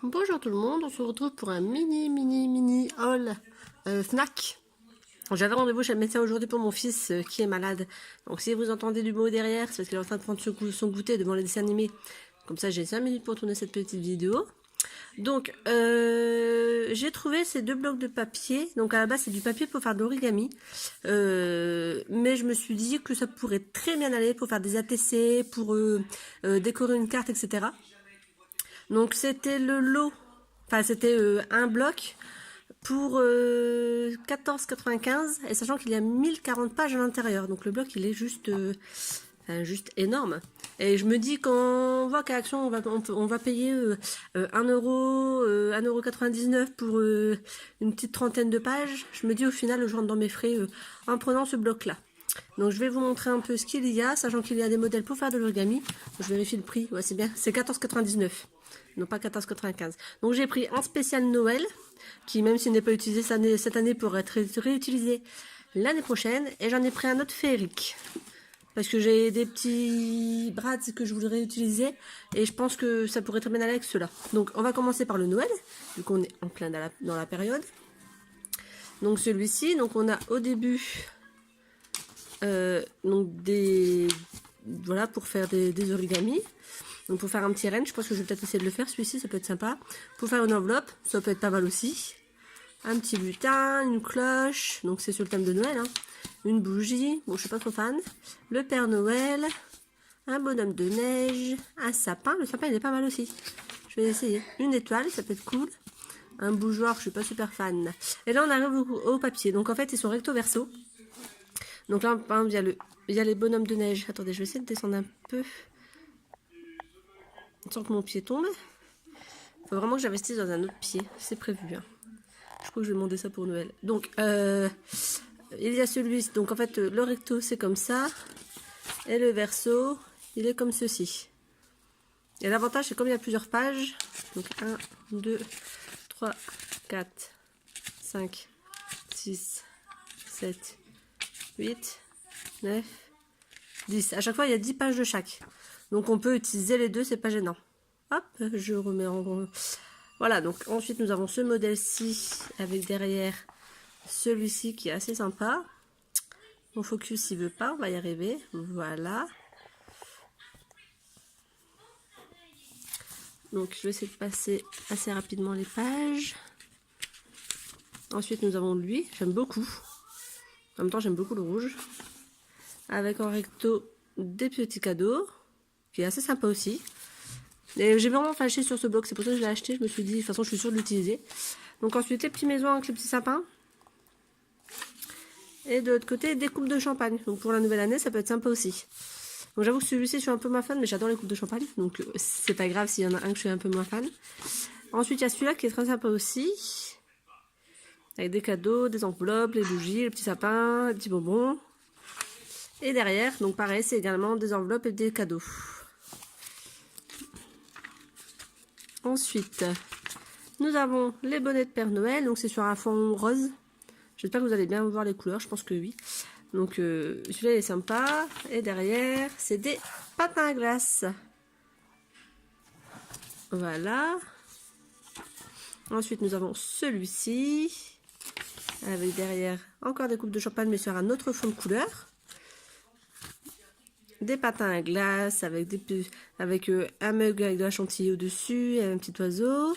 Bonjour tout le monde, on se retrouve pour un mini haul Fnac. J'avais rendez-vous chez le médecin aujourd'hui pour mon fils qui est malade. Donc si vous entendez du bruit derrière, c'est parce qu'il est en train de prendre son goûter devant les dessins animés. Comme ça j'ai 5 minutes pour tourner cette petite vidéo. Donc j'ai trouvé ces deux blocs de papier. Donc à la base c'est du papier pour faire de l'origami. Mais je me suis dit que ça pourrait très bien aller pour faire des ATC, pour décorer une carte, etc. Donc c'était le lot, enfin c'était un bloc pour 14,95 et sachant qu'il y a 1040 pages à l'intérieur. Donc le bloc il est juste, juste énorme. Et je me dis qu'en voit qu'à Action on va payer 1 euro, 1,99 € pour une petite trentaine de pages. Je me dis au final je rentre dans mes frais en prenant ce bloc là. Donc je vais vous montrer un peu ce qu'il y a, sachant qu'il y a des modèles pour faire de l'origami. Je vérifie le prix, ouais c'est bien, c'est 14,99 €, non pas 14,95 €. Donc j'ai pris un spécial Noël, qui même s'il n'est pas utilisé cette année pourrait être réutilisé l'année prochaine. Et j'en ai pris un autre féerique, parce que j'ai des petits brads que je voudrais utiliser, et je pense que ça pourrait très bien aller avec ceux-là. Donc on va commencer par le Noël, vu qu'on est en plein dans la période. Donc celui-ci, donc on a au début... donc voilà, pour faire des origamis. Donc pour faire un petit renne, je pense que je vais peut-être essayer de le faire, celui-ci ça peut être sympa. Pour faire une enveloppe, ça peut être pas mal aussi. Un petit lutin, une cloche, donc c'est sur le thème de Noël, hein. Une bougie, bon je suis pas trop fan. Le Père Noël, un bonhomme de neige, un sapin, le sapin il est pas mal aussi. Je vais essayer. Une étoile, ça peut être cool. Un bougeoir, je suis pas super fan. Et là on arrive au papier, donc en fait ils sont recto verso. Donc là, par exemple, il y a les bonhommes de neige. Attendez, je vais essayer de descendre un peu sans que mon pied tombe. Il faut vraiment que j'investisse dans un autre pied. C'est prévu. Hein. Je crois que je vais demander ça pour Noël. Donc, il y a celui-ci. Donc, en fait, le recto, c'est comme ça. Et le verso, il est comme ceci. Et l'avantage, c'est comme il y a plusieurs pages. Donc, 1, 2, 3, 4, 5, 6, 7... 8, 9, 10. À chaque fois, il y a 10 pages de chaque. Donc, on peut utiliser les deux, c'est pas gênant. Hop, je remets en... Voilà, donc ensuite, nous avons ce modèle-ci avec derrière celui-ci qui est assez sympa. Mon focus, il veut pas, on va y arriver. Voilà. Donc, je vais essayer de passer assez rapidement les pages. Ensuite, nous avons lui, j'aime beaucoup. En même temps, j'aime beaucoup le rouge. Avec en recto des petits cadeaux, qui est assez sympa aussi. Et j'ai vraiment flashé sur ce bloc, c'est pour ça que je l'ai acheté. Je me suis dit, de toute façon, je suis sûre de l'utiliser. Donc ensuite, les petits maisons avec les petits sapins. Et de l'autre côté, des coupes de champagne. Donc pour la nouvelle année, ça peut être sympa aussi. Donc j'avoue que celui-ci, je suis un peu moins fan, mais j'adore les coupes de champagne. Donc c'est pas grave s'il y en a un que je suis un peu moins fan. Ensuite, il y a celui-là qui est très sympa aussi. Avec des cadeaux, des enveloppes, les bougies, les petits sapins, les petits bonbons. Et derrière, donc pareil, c'est également des enveloppes et des cadeaux. Ensuite, nous avons les bonnets de Père Noël. Donc c'est sur un fond rose. J'espère que vous allez bien voir les couleurs, je pense que oui. Donc celui-là est sympa. Et derrière, c'est des patins à glace. Voilà. Ensuite, nous avons celui-ci. Avec derrière encore des coupes de champagne, mais sur un autre fond de couleur. Des patins à glace avec un mug avec de la chantilly au-dessus et un petit oiseau.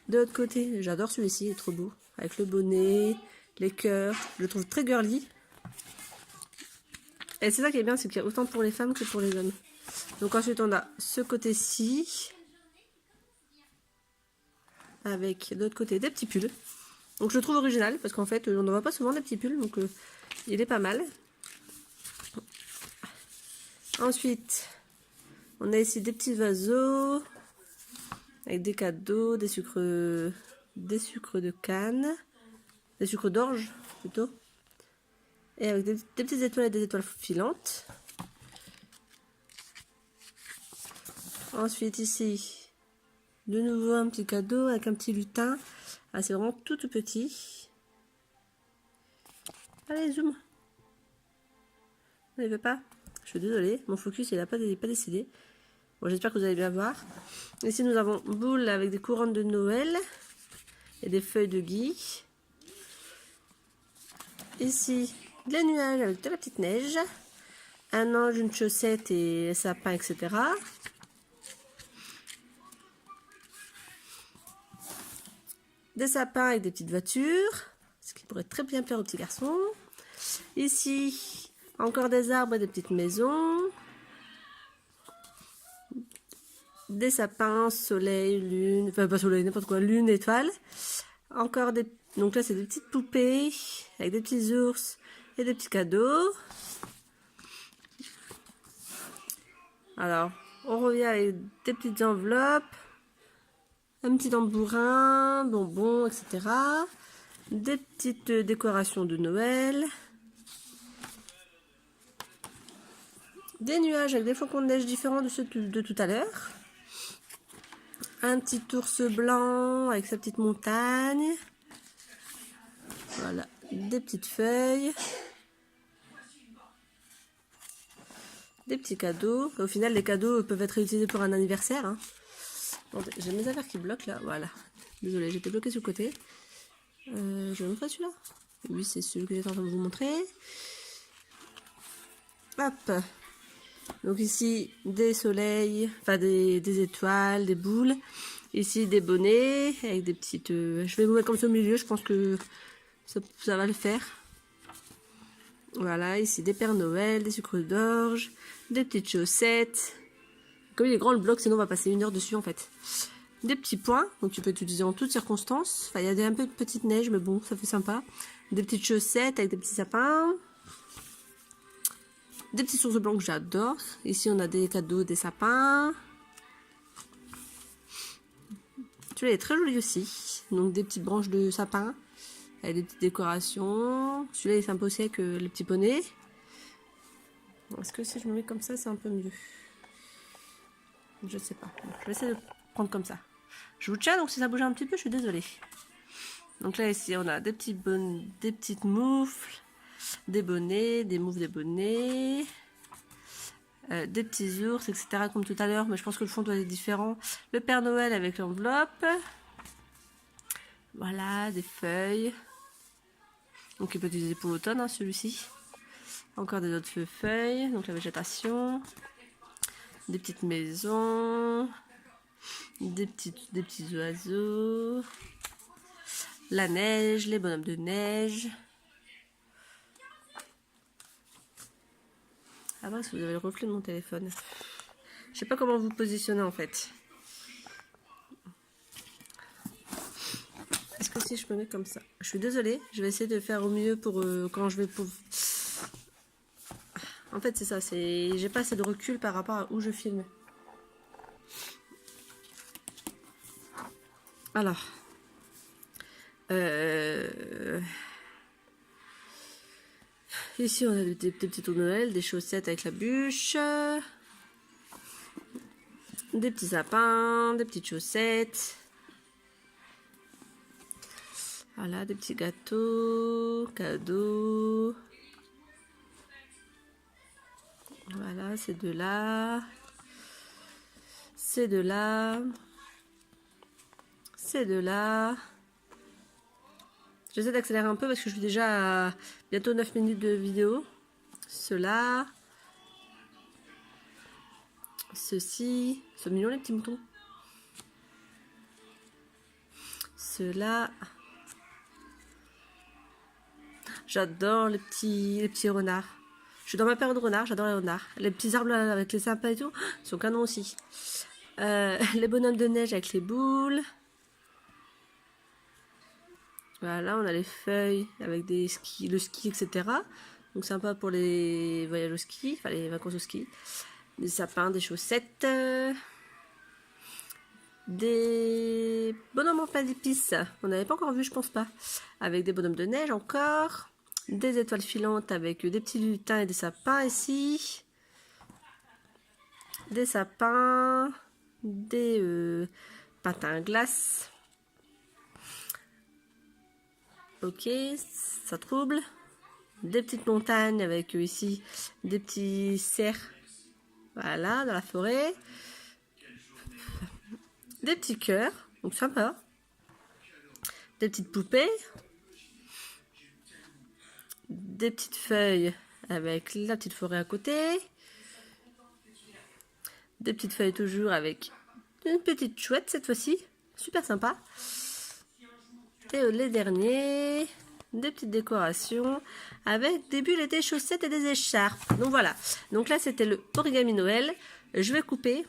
De l'autre côté, j'adore celui-ci, il est trop beau. Avec le bonnet, les cœurs, je le trouve très girly. Et c'est ça qui est bien, c'est qu'il y a autant pour les femmes que pour les hommes. Donc ensuite, on a ce côté-ci. Avec de l'autre côté des petits pulls. Donc je le trouve original, parce qu'en fait, on n'en voit pas souvent des petits pulls, donc il est pas mal. Ensuite, on a ici des petits oiseaux avec des cadeaux, des sucres de canne, des sucres d'orge plutôt, et avec des petites étoiles et des étoiles filantes. Ensuite ici, de nouveau un petit cadeau avec un petit lutin. Ah, c'est vraiment tout petit. Allez, zoom. Il ne veut pas. Je suis désolée, mon focus il n'a pas décidé. Bon, j'espère que vous allez bien voir. Ici, nous avons boule avec des couronnes de Noël et des feuilles de gui. Ici, les nuages avec de la petite neige. Un ange, une chaussette et sapin, etc. Des sapins avec des petites voitures, ce qui pourrait très bien plaire aux petits garçons. Ici, encore des arbres et des petites maisons. Des sapins, soleil, lune, enfin pas soleil, n'importe quoi, lune, étoile. Encore des, donc là c'est des petites poupées avec des petits ours et des petits cadeaux. Alors, on revient avec des petites enveloppes, un petit tambourin, bonbons, etc. Des petites décorations de Noël. Des nuages avec des flocons de neige différents de ceux de tout à l'heure. Un petit ours blanc avec sa petite montagne. Voilà, des petites feuilles. Des petits cadeaux. Au final, les cadeaux peuvent être utilisés pour un anniversaire. Hein. Bon, j'ai mes affaires qui bloquent là. Voilà. Désolée, j'étais bloquée sur le côté. Je vais vous montrer celui-là. Oui, c'est celui que j'étais en train de vous montrer. Hop. Donc ici, des soleils, enfin des étoiles, des boules. Ici, des bonnets avec des petites... je vais vous mettre comme ça au milieu, je pense que ça va le faire. Voilà, ici des Pères Noël, des sucres d'orge, des petites chaussettes. Comme il est grand le bloc, sinon on va passer 1 heure dessus en fait. Des petits points, donc tu peux utiliser en toutes circonstances. Enfin, il y a un peu de petite neige, mais bon, ça fait sympa. Des petites chaussettes avec des petits sapins. Des petits ours blancs que j'adore. Ici, on a des cadeaux, des sapins. Celui-là est très joli aussi. Donc, des petites branches de sapin. Avec des petites décorations. Celui-là est sympa aussi avec le petit poney. Est-ce que si je me mets comme ça, c'est un peu mieux? Je sais pas. Je vais essayer de prendre comme ça. Je vous tiens, donc si ça bouge un petit peu, je suis désolée. Donc là, ici, on a des petites moufles. Des bonnets, des moufles, des bonnets, des petits ours, etc. comme tout à l'heure, mais je pense que le fond doit être différent. Le Père Noël avec l'enveloppe. Voilà, des feuilles. Donc il peut être utilisé pour l'automne, hein, celui-ci. Encore des autres feuilles, donc la végétation. Des petites maisons. Des petits oiseaux. La neige, les bonhommes de neige. Ah mince, vous avez le reflet de mon téléphone. Je sais pas comment vous positionner en fait. Est-ce que si je me mets comme ça? Je suis désolée, je vais essayer de faire au mieux pour quand je vais... En fait c'est ça, j'ai pas assez de recul par rapport à où je filme. Alors... Ici, on a des petits tours de Noël, des chaussettes avec la bûche, des petits sapins, des petites chaussettes. Voilà, des petits gâteaux, cadeaux. Voilà, c'est de là. C'est de là. C'est de là. J'essaie d'accélérer un peu parce que je suis déjà à bientôt 9 minutes de vidéo. Cela. Ceci. C'est mignon les petits moutons. Cela. J'adore les petits renards. Je suis dans ma période de renard, j'adore les renards. Les petits arbres avec les sapins et tout, sont canons aussi. Les bonhommes de neige avec les boules. Voilà, on a les feuilles avec le ski, etc. Donc sympa pour les voyages au ski, enfin les vacances au ski. Des sapins, des chaussettes. Des bonhommes en pain d'épices. On n'avait pas encore vu, je pense pas. Avec des bonhommes de neige encore. Des étoiles filantes avec des petits lutins et des sapins ici. Des sapins. Des patins à glace. Ok, ça trouble. Des petites montagnes avec ici des petits cerfs. Voilà, dans la forêt. des petits cœurs, donc sympa. Des petites poupées. Des petites feuilles avec la petite forêt à côté. Des petites feuilles toujours avec une petite chouette cette fois-ci. Super sympa. Et les derniers, des petites décorations avec des bulles et des chaussettes et des écharpes. Donc voilà. Donc là, c'était le origami Noël. Je vais couper.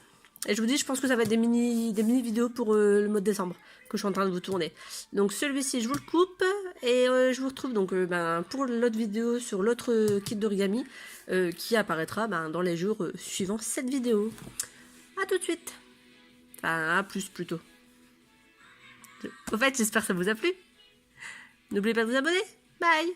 Et je vous dis, je pense que ça va être des mini vidéos pour le mois de décembre que je suis en train de vous tourner. Donc celui-ci, je vous le coupe et je vous retrouve donc pour l'autre vidéo sur l'autre kit d'origami qui apparaîtra dans les jours suivant cette vidéo. A tout de suite. Enfin, à plus plutôt. En fait, j'espère que ça vous a plu. N'oubliez pas de vous abonner. Bye.